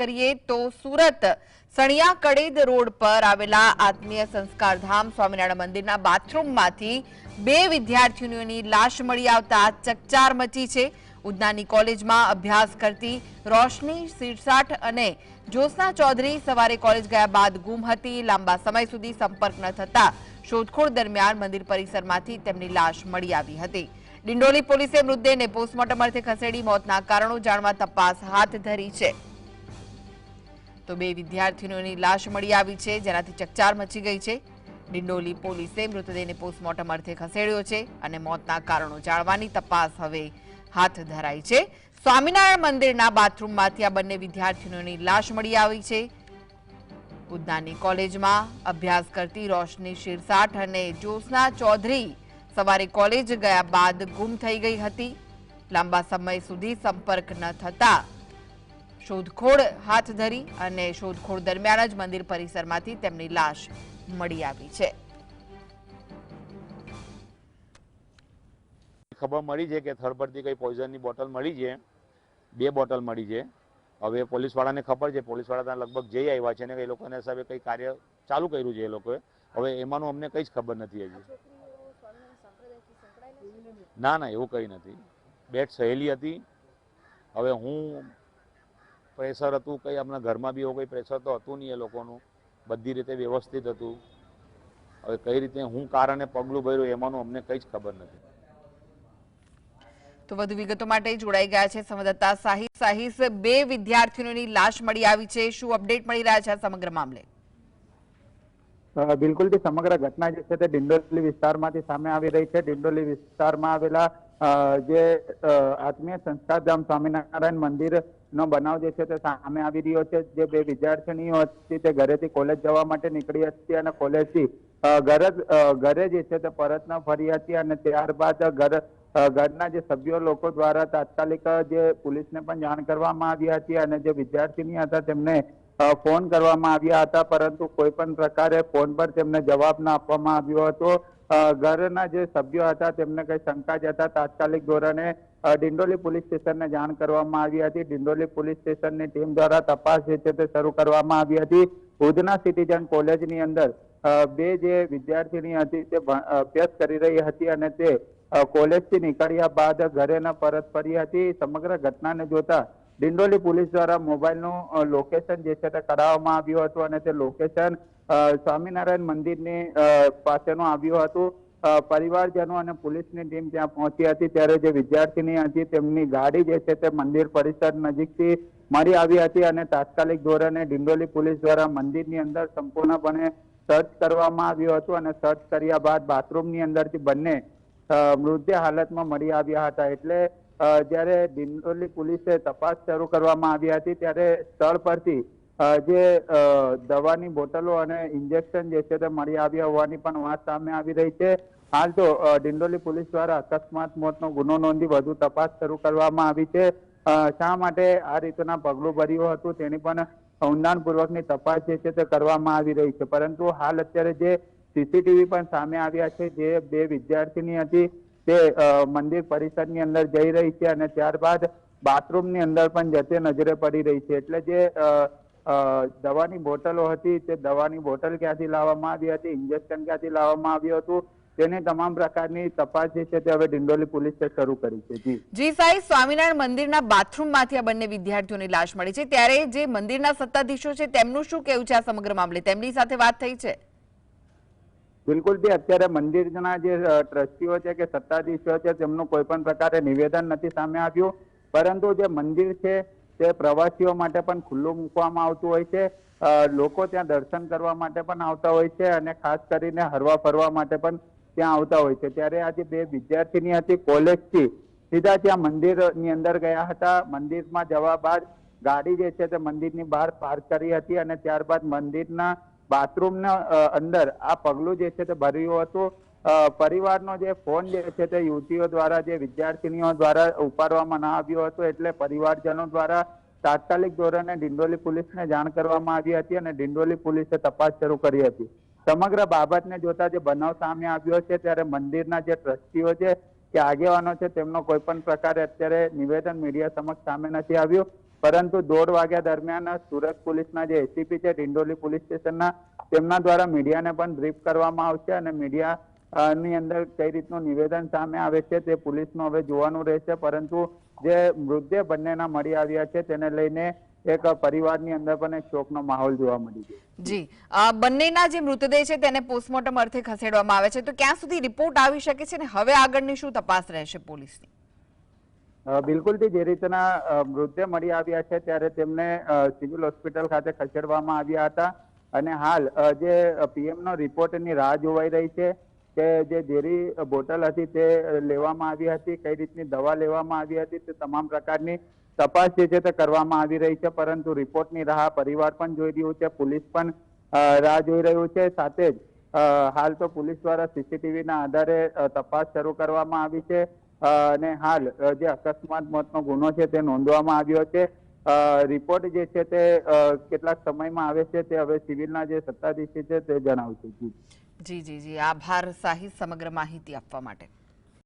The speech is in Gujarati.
કરીએ તો સુરત સણિયા કડેદ રોડ પર આવેલા આત્મીય સંસ્કારધામ સ્વામિનારાયણ મંદિરના બાથરૂમમાંથી બે વિદ્યાર્થીનીઓની લાશ મળી આવતા ચકચાર મચી છે। ઉધનાની કોલેજમાં અભ્યાસ કરતી રોશની સિરસાઠ અને જ્યોત્સના ચૌધરી સવારે કોલેજ ગયા બાદ ગુમ હતી। લાંબા સમય સુધી સંપર્ક ન થતા શોધખોળ દરમિયાન મંદિર પરિસરમાંથી તેમની લાશ મળી આવી હતી। ડિંડોલી પોલીસે મૃતદેહને પોસ્ટમોર્ટમ અર્થે ખસેડી મોતના કારણો જાણવા તપાસ હાથ ધરી છે। તો બે વિદ્યાર્થીઓની લાશ મળી આવી છે, જેનાથી ચકચાર મચી ગઈ છે। ડિંડોલી પોલીસે મૃતદેહને પોસ્ટમોર્ટમ અર્થે ખસેડ્યો છે અને મોતના કારણો જાણવાની તપાસ હવે હાથ ધરાઈ છે। સ્વામિનારાયણ મંદિરના બાથરૂમમાંથી આ બંને વિદ્યાર્થીઓની લાશ મળી આવી છે। ઉધનાની કોલેજમાં અભ્યાસ કરતી રોશની સિરસાઠ અને જ્યોત્સના ચૌધરી સવારે કોલેજ ગયા બાદ ગુમ થઈ ગઈ હતી। લાંબા સમય સુધી સંપર્ક ન થતા શોધખોળ હાથ ધરી અને શોધખોળ દરમિયાન જ મંદિર પરિસરમાંથી તેમની લાશ મળી આવી છે। ખબર મળી છે કે થર્ડ પરથી કઈ પોઈઝનની બોટલ મળી છે, બે બોટલ મળી છે। હવે પોલીસવાળાને ખબર છે, પોલીસવાળા ત્યાં લગભગ જઈ આવ્યા છે ને એ લોકોને હિસાબે કંઈ કાર્ય ચાલુ કર્યું છે એ લોકોએ। હવે એમાંનું અમને કંઈ જ ખબર નથી હજી। ના ના, એવું કંઈ નથી। બેટ સહેલી હતી। હવે હું પ્રેશર હતું કંઈ, આપણા ઘરમાં બી એવું કંઈ પ્રેશર તો હતું નહીં, એ લોકોનું બધી રીતે વ્યવસ્થિત હતું। હવે કઈ રીતે હું કારણે પગલું ભર્યું એમાંનું અમને કંઈ જ ખબર નથી। તો વધુ વિગતો માટે જોડાઈ ગયા છે સંવાદદાતા સાહિસ। બે વિદ્યાર્થીઓની લાશ મળી આવી છે, શું અપડેટ મળી રહ્યા છે આ સમગ્ર મામલે? બિલકુલ સમગ્ર ઘટના જે છે તે ડિંડોલી વિસ્તારમાંથી સામે આવી રહી છે। ડિંડોલી વિસ્તારમાં આવેલા જે આત્મીય સંસ્કારધામ સ્વામિનારાયણ મંદિર નો બનાવ જે છે તે સામે આવી રહ્યો છે। જે બે વિદ્યાર્થીનીઓ હતી તે ઘરેથી કોલેજ જવા માટે નીકળી હતી અને કોલેજથી ઘરે જે છે તે પરત ન ફરી હતી અને ત્યારબાદ ઘરના જે સભ્યો લોકો દ્વારા તાત્કાલિક જે પોલીસને પણ જાણ કરવામાં આવી હતી અને જે વિદ્યાર્થીની હતા તેમને ફોન કરવામાં આવ્યા હતા, પરંતુ કોઈ પણ પ્રકારે ફોન પર તેમને જવાબ ન આપવામાં આવ્યો હતો। ઘરના જે સભ્યો હતા તેમને કઈ શંકા જતા તાત્કાલિક ધોરણે ડિંડોલી પોલીસ સ્ટેશનને જાણ કરવામાં આવી હતી। ડિંડોલી પોલીસ સ્ટેશનની ટીમ દ્વારા તપાસ જે છે તે શરૂ કરવામાં આવી હતી। ઉધના સિટીઝન કોલેજની અંદર બે જે વિદ્યાર્થીની હતી તે અભ્યાસ કરી રહી હતી અને તે કોલેજથી નીકળ્યા બાદ ઘરે ન પરત ફરી હતી। સમગ્ર ઘટનાને જોતા ડિંડોલી પોલીસ દ્વારા મોબાઈલનું લોકેશન જે છે તે કરાવવામાં આવ્યું હતું અને તે લોકેશન સ્વામિનારાયણ મંદિરની પાસેનું આવ્યું હતું। પરિવારજનો અને પોલીસની ટીમ ત્યાં પહોંચી હતી ત્યારે જે વિદ્યાર્થીની હતી તેમની ગાડી જે છે તે મંદિર પરિસર નજીકથી મળી આવી હતી અને તાત્કાલિક ધોરણે ડિંડોલી પોલીસ દ્વારા મંદિરની અંદર સંપૂર્ણપણે સર્ચ કરવામાં આવ્યું હતું અને સર્ચ કર્યા બાદ બાથરૂમની અંદરથી બંને મૃતદેહ હાલતમાં મળી આવ્યા હતા। એટલે જ્યારે ડિંડોલી પોલીસે તપાસ શરૂ કરવામાં આવી હતી ત્યારે સ્થળ પરથી જે દવાની બોટલો અને ઇન્જેક્શન જે છે તે મળી આવ્યા હોવાની પણ વાત સામે આવી રહી છે। હાલ તો ડિંડોલી પોલીસ દ્વારા અકસ્માત મોતનો ગુનો નોંધી વધુ તપાસ શરૂ કરવામાં આવી છે। શા માટે આ રીતના પગલું ભર્યું હતું તેની પણ ઊંડાણપૂર્વકની તપાસ જે છે તે કરવામાં આવી રહી છે, પરંતુ હાલ અત્યારે જે સીસીટીવી પણ સામે આવ્યા છે, જે બે વિદ્યાર્થીની હતી તે મંદિર પરિસરની અંદર જઈ રહી છે અને ત્યારબાદ બાથરૂમની અંદર પણ જતે નજરે પડી રહી છે। એટલે જે દવાની બોટલો હતી તે દવાની બોટલ ક્યાંથી લાવવામાં આવી હતી, ઇન્જેક્શન ક્યાંથી લાવવામાં આવ્યું હતું, તેની તમામ પ્રકારની તપાસ જે છે તે હવે ડિંડોલી પોલીસે શરૂ કરી છે। જી સાહેબ, સ્વામિનારાયણ મંદિરના બાથરૂમમાંથી આ બંને વિદ્યાર્થીઓની લાશ મળી છે, ત્યારે જે મંદિરના સત્તાધીશો છે તેમનું શું કહેવું છે આ સમગ્ર મામલે? તેમની સાથે વાત થઈ છે? બિલકુલ અત્યારે મંદિરના જે ટ્રસ્ટીઓ છે કે સત્તાધીશો છે તેમનું કોઈ પણ પ્રકારે નિવેદન નથી સામે આવ્યું, પરંતુ જે મંદિર છે તે પ્રવાસીઓ માટે પણ ખુલ્લું મૂકવામાં આવતું હોય છે। લોકો ત્યાં દર્શન કરવા માટે પણ આવતા હોય છે અને ખાસ કરીને હરવા ફરવા માટે પણ ત્યાં આવતા હોય છે। ત્યારે આજે બે વિદ્યાર્થીની હતી કોલેજથી સીધા ત્યાં મંદિરની અંદર ગયા હતા। મંદિરમાં જવા બાદ ગાડી જે છે તે મંદિરની બહાર પાર્ક કરી હતી અને ત્યારબાદ મંદિરના બાથરૂમના અંદર આ પગલું જે છે તે ભર્યું હતું। પરિવારનો જે ફોન જે છે તે યુવતીઓ દ્વારા જે વિદ્યાર્થીનીઓ દ્વારા ઉપાડવામાં ના આવ્યો હતો, એટલે પરિવારજનો દ્વારા તાત્કાલિક ધોરણે ડિંડોલી પોલીસને જાણ કરવામાં આવી હતી અને ડિંડોલી પોલીસે તપાસ શરૂ કરી હતી। સમગ્ર બાબતને જોતા જે બનાવ સામે આવ્યો છે ત્યારે મંદિરના જે ટ્રસ્ટીઓ છે કે આગેવાનો છે તેમનો કોઈ પણ પ્રકારે અત્યારે નિવેદન મીડિયા સમક્ષ સામે નથી આવ્યું। પરંતુ 1:30 વાગ્યા દરમિયાન સુરત પોલીસના જે એસીપી છે ડિંડોલી પોલીસ સ્ટેશનના, તેમના દ્વારા મીડિયાને પણ બ્રીફ કરવામાં આવશે અને મીડિયા ની અંદર કઈ રીતનું નિવેદન સામે આવે છે તે પોલીસનું હવે જોવાનું રહેશે. પરંતુ જે મૃતદેહ બંનેના મળી આવ્યા છે તેને લઈને એક પરિવારની અંદર પણ એક શોકનો માહોલ જોવા મળી ગયો. જી, બંનેના જે મૃતદેહ છે તેને પોસ્ટમોર્ટમ અર્થે ખસેડવામાં આવે છે, તો ક્યાં સુધી રિપોર્ટ આવી શકે છે અને હવે આગળની શું તપાસ રહેશે પોલીસની? બિલકુલથી જે રીતના મૃતદેહ મળી આવ્યા છે ત્યારે તેમને સિવિલ હોસ્પિટલ ખાતે ખસેડવામાં આવ્યા હતા અને હાલ જે પીએમનો રિપોર્ટની રાહ જોવાઈ રહી છે કે જે ઝેરી બોટલ હતી તે લેવામાં આવી હતી, કઈ રીતની દવા લેવામાં આવી હતી, તે તમામ પ્રકારની તપાસ જે છે તે કરવામાં આવી રહી છે. પરંતુ રિપોર્ટની રાહ પરિવાર પણ જોઈ રહ્યું છે, પોલીસ પણ રાહ જોઈ રહ્યું છે. સાથે જ હાલ તો પોલીસ દ્વારા સીસીટીવીના આધારે તપાસ શરૂ કરવામાં આવી છે અને હાલ જે અકસ્માત મોતનો ગુનો છે તે નોંધવામાં આવ્યો છે. રિપોર્ટ જે છે તે કેટલાક સમયમાં આવે છે તે હવે સિવિલના જે સત્તાધીશી છે તે જણાવશે. જી, આભાર સાહિદ સમગ્ર માહિતી આપવા માટે.